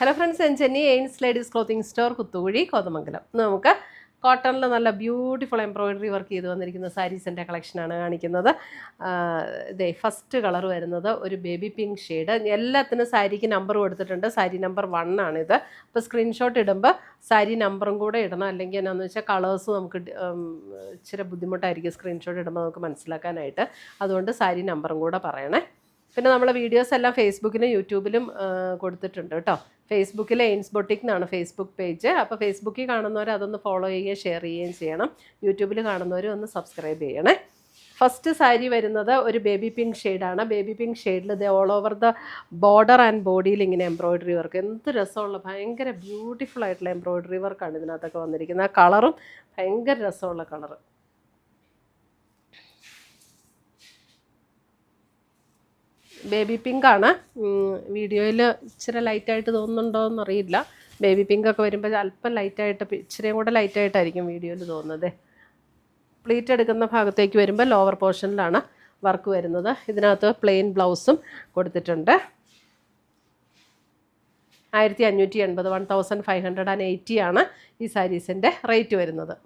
Hello friends, ഞാൻ ചെന്നൈ എയിൻസ് ladies clothing store Kuthukuzhi Kothamangalam. നമുക്ക് കോട്ടണിൽ നല്ല ബ്യൂട്ടിഫുൾ എംബ്രോയിഡറി വർക്ക് ചെയ്ത് വന്നിരിക്കുന്ന സാരീസിൻ്റെ കളക്ഷനാണ് കാണിക്കുന്നത്. ഇതേ ഫസ്റ്റ് കളർ വരുന്നത് ഒരു ബേബി പിങ്ക് ഷെയ്ഡ്. എല്ലാത്തിനും സാരിക്ക് നമ്പർ കൊടുത്തിട്ടുണ്ട്. സാരി നമ്പർ 1 ആണിത്. അപ്പോൾ സ്ക്രീൻഷോട്ട് ഇടുമ്പോൾ സാരി നമ്പറും കൂടെ ഇടണം, അല്ലെങ്കിൽ എന്നാന്ന് വെച്ചാൽ കളേഴ്സ് നമുക്ക് ഇച്ചിരി ബുദ്ധിമുട്ടായിരിക്കും സ്ക്രീൻഷോട്ട് ഇടുമ്പോൾ നമുക്ക് മനസ്സിലാക്കാനായിട്ട്. അതുകൊണ്ട് സാരി നമ്പറും കൂടെ പറയണേ. പിന്നെ നമ്മളെ വീഡിയോസ് എല്ലാം ഫേസ്ബുക്കിലും യൂട്യൂബിലും കൊടുത്തിട്ടുണ്ട് കേട്ടോ. ഫേസ്ബുക്കിലെ എയിൻസ് ബൊട്ടിക് എന്നാണ് ഫേസ്ബുക്ക് പേജ്. അപ്പോൾ ഫേസ്ബുക്കിൽ കാണുന്നവർ അതൊന്ന് ഫോളോ ചെയ്യുകയും ഷെയർ ചെയ്യുകയും ചെയ്യണം. യൂട്യൂബിൽ കാണുന്നവർ ഒന്ന് സബ്സ്ക്രൈബ് ചെയ്യണേ. ഫസ്റ്റ് സാരി വരുന്നത് ഒരു ബേബി പിങ്ക് ഷെയ്ഡാണ്. ബേബി പിങ്ക് ഷെയ്ഡിൽ ഇത് all over the border and ബോഡിയിൽ ഇങ്ങനെ എംബ്രോയിഡറി വർക്ക്. എന്ത് രസമുള്ള ഭയങ്കര ബ്യൂട്ടിഫുൾ ആയിട്ടുള്ള എംബ്രോയിഡറി വർക്കാണ് ഇതിനകത്തൊക്കെ വന്നിരിക്കുന്നത്. ആ കളറും ഭയങ്കര രസമുള്ള കളറ്. ബേബി പിങ്ക് ആണ്. വീഡിയോയിൽ ഇച്ചിരി ലൈറ്റായിട്ട് തോന്നുന്നുണ്ടോ എന്നറിയില്ല. ബേബി പിങ്ക് ഒക്കെ വരുമ്പോൾ അല്പം ലൈറ്റായിട്ട്, ഇച്ചിരിയും കൂടെ ലൈറ്റായിട്ടായിരിക്കും വീഡിയോയിൽ തോന്നുന്നത്. പ്ലീറ്റ് എടുക്കുന്ന ഭാഗത്തേക്ക് വരുമ്പോൾ ലോവർ പോർഷനിലാണ് വർക്ക് വരുന്നത്. ഇതിനകത്ത് പ്ലെയിൻ ബ്ലൗസും കൊടുത്തിട്ടുണ്ട്. 1580 1580 ആണ് ഈ സാരീസിൻ്റെ റേറ്റ് വരുന്നത്.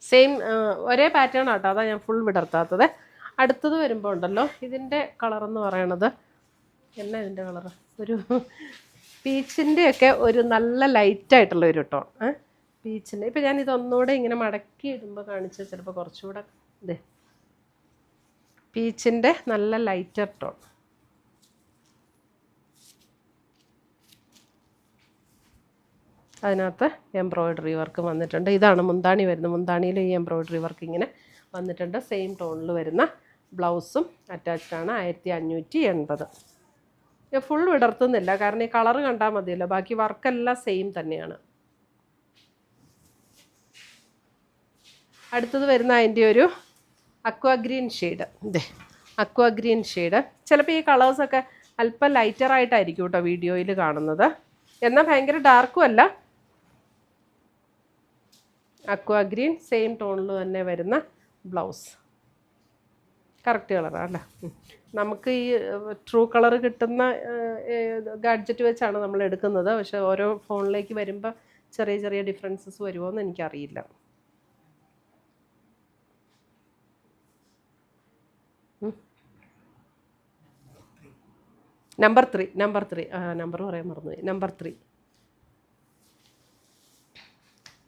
സെയിം ഒരേ പാറ്റേൺ ആട്ടോ, അതാണ് ഞാൻ ഫുൾ വിടർത്താത്തത്. അടുത്തത് വരുമ്പോൾ ഉണ്ടല്ലോ, ഇതിൻ്റെ കളറെന്ന് പറയണത് എന്നാ ഇതിൻ്റെ കളറ്, ഒരു പീച്ചിൻ്റെയൊക്കെ ഒരു നല്ല ലൈറ്റായിട്ടുള്ള ഒരു ടോൺ. പീച്ചിൻ്റെ ഇപ്പം ഞാൻ ഇതൊന്നുകൂടെ ഇങ്ങനെ മടക്കി ഇടുമ്പോൾ കാണിച്ചാൽ ചിലപ്പോൾ കുറച്ചുകൂടെ ഇതേ പീച്ചിൻ്റെ നല്ല ലൈറ്റർ ടോൺ. അതിനകത്ത് എംബ്രോയിഡറി വർക്ക് വന്നിട്ടുണ്ട്. ഇതാണ് മുന്താണി വരുന്നത്. മുന്താണിയിൽ ഈ എംബ്രോയിഡറി വർക്ക് ഇങ്ങനെ വന്നിട്ടുണ്ട്. സെയിം ടോണിൽ വരുന്ന ബ്ലൗസും അറ്റാച്ച്ഡ് ആണ്. 1580. ഞാൻ ഫുൾ വിടർത്തുന്നില്ല, കാരണം ഈ കളറ് കണ്ടാൽ മതിയല്ലോ. ബാക്കി വർക്കെല്ലാം സെയിം തന്നെയാണ്. അടുത്തത് വരുന്ന അതിൻ്റെ ഒരു അക്വാ ഗ്രീൻ ഷെയ്ഡ്. ഇതേ അക്വാ ഗ്രീൻ ഷെയ്ഡ്. ചിലപ്പോൾ ഈ കളേഴ്സൊക്കെ അല്പം ലൈറ്ററായിട്ടായിരിക്കും കേട്ടോ വീഡിയോയിൽ കാണുന്നത്, എന്നാൽ ഭയങ്കര ഡാർക്കും അല്ല. അക്വാ ഗ്രീൻ സെയിം ടോണിൽ തന്നെ വരുന്ന ബ്ലൗസ്. കറക്റ്റ് കളറാണ് അല്ലേ. നമുക്ക് ഈ ട്രൂ കളർ കിട്ടുന്ന ഗാഡ്ജറ്റ് വെച്ചാണ് നമ്മൾ എടുക്കുന്നത്. പക്ഷെ ഓരോ ഫോണിലേക്ക് വരുമ്പോൾ ചെറിയ ചെറിയ ഡിഫറൻസസ് വരുമോ എന്ന് എനിക്കറിയില്ല. നമ്പർ 3 നമ്പർ പറയാൻ മറന്നുപോയി. നമ്പർ 3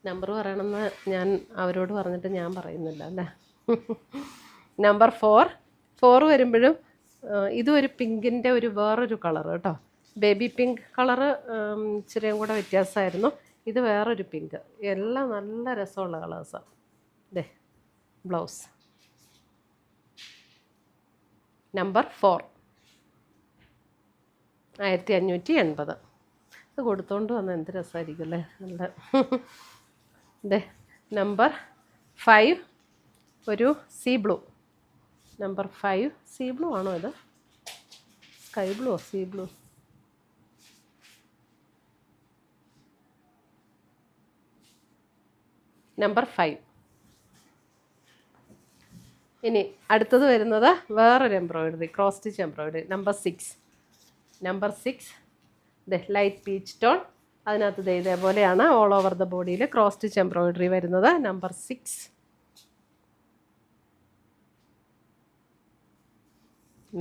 നമ്പർ പറയണമെന്ന് ഞാൻ അവരോട് പറഞ്ഞിട്ട് ഞാൻ പറയുന്നില്ല അല്ലേ. നമ്പർ 4 വരുമ്പോഴും ഇതും ഒരു പിങ്കിൻ്റെ ഒരു വേറൊരു കളർ കേട്ടോ. ബേബി പിങ്ക് കളറ് ഇച്ചിരിയും കൂടെ വ്യത്യാസമായിരുന്നു. ഇത് വേറൊരു പിങ്ക്. എല്ലാം നല്ല രസമുള്ള കളേഴ്സാണ്. ഇതേ ബ്ലൗസ്. നമ്പർ 4 1580. ഇത് കൊടുത്തോണ്ട് വന്നാൽ എന്ത് രസമായിരിക്കും അല്ലേ, നല്ല. ഇതേ നമ്പർ 5 ഒരു see blue. Number 5 see blue ആണോ ഇത്? Sky blue, see blue. Number 5. ഇനി അടുത്തത് വരുന്നത് വേറൊരു embroidery, cross stitch embroidery. Number 6 the light peach tone. അതിനകത്ത് ഇതേപോലെയാണ് ഓൾ ഓവർ ദ ബോഡിയിൽ ക്രോസ് സ്റ്റിച്ച് എംബ്രോയിഡറി വരുന്നത്. നമ്പർ 6.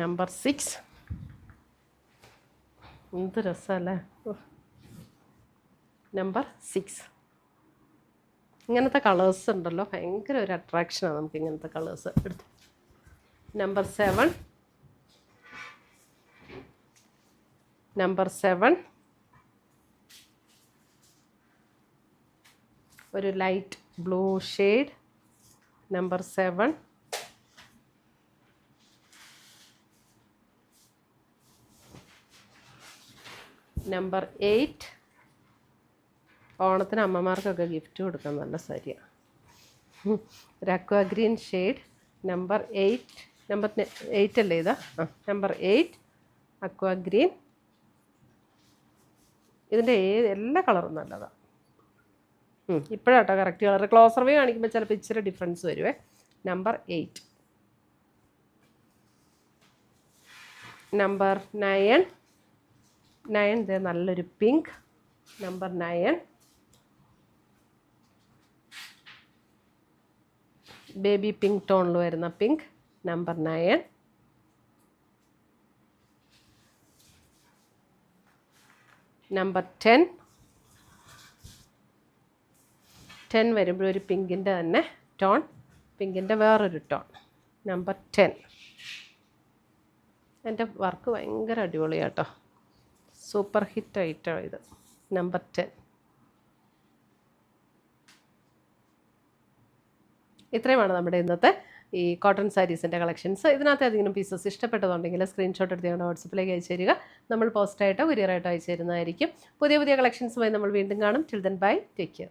നമ്പർ 6 എന്ത് രസമല്ലേ. നമ്പർ 6. ഇങ്ങനത്തെ കളേഴ്സ് ഉണ്ടല്ലോ, ഭയങ്കര ഒരു അട്രാക്ഷനാണ് നമുക്ക് ഇങ്ങനത്തെ കളേഴ്സ് എടുത്ത്. നമ്പർ 7. നമ്പർ 7 ഒരു light blue shade. Number 7. Number 8. ഓണത്തിന് അമ്മമാർക്കൊക്കെ ഗിഫ്റ്റ് കൊടുക്കാൻ നല്ല സാരിയാണ്. ഒരു അക്വാ ഗ്രീൻ ഷെയ്ഡ്. നമ്പർ 8. നമ്പർ 8 അല്ലേ ഇതാ? നമ്പർ 8 അക്വാ ഗ്രീൻ. ഇതിൻ്റെ എല്ലാ കളറും നല്ലതാണ്. ഇപ്പോഴാട്ടോ കറക്റ്റ് കളർ. ക്ലോസർ വ്യൂ കാണിക്കുമ്പോൾ ചിലപ്പോൾ ഇച്ചിരി ഡിഫറൻസ് വരുവേ. നമ്പർ 8. നമ്പർ 9. ഇത് നല്ലൊരു പിങ്ക്. നമ്പർ 9 ബേബി പിങ്ക് ടോണിൽ വരുന്ന പിങ്ക്. നമ്പർ 9. നമ്പർ 10 വരുമ്പോഴൊരു പിങ്കിൻ്റെ തന്നെ ടോൺ, പിങ്കിൻ്റെ വേറൊരു ടോൺ. നമ്പർ 10. എൻ്റെ വർക്ക് ഭയങ്കര അടിപൊളിയാട്ടോ, സൂപ്പർ ഹിറ്റ് ആയിട്ടോ ഇത്. നമ്പർ 10. ഇത്രയുമാണ് നമ്മുടെ ഇന്നത്തെ ഈ കോട്ടൺ സാരീസിൻ്റെ കളക്ഷൻസ്. ഇതിനകത്ത് ഏതെങ്കിലും പീസസ് ഇഷ്ടപ്പെട്ടതുണ്ടെങ്കിൽ സ്ക്രീൻഷോട്ട് എടുത്ത് ഞങ്ങളുടെ വാട്സപ്പിലേക്ക് അയച്ചു തരിക. നമ്മൾ പോസ്റ്റായിട്ടോ കൊറിയറായിട്ടോ അയച്ചു തരുന്നതായിരിക്കും. പുതിയ കളക്ഷൻസുമായി നമ്മൾ വീണ്ടും കാണും. Till then bye, take care.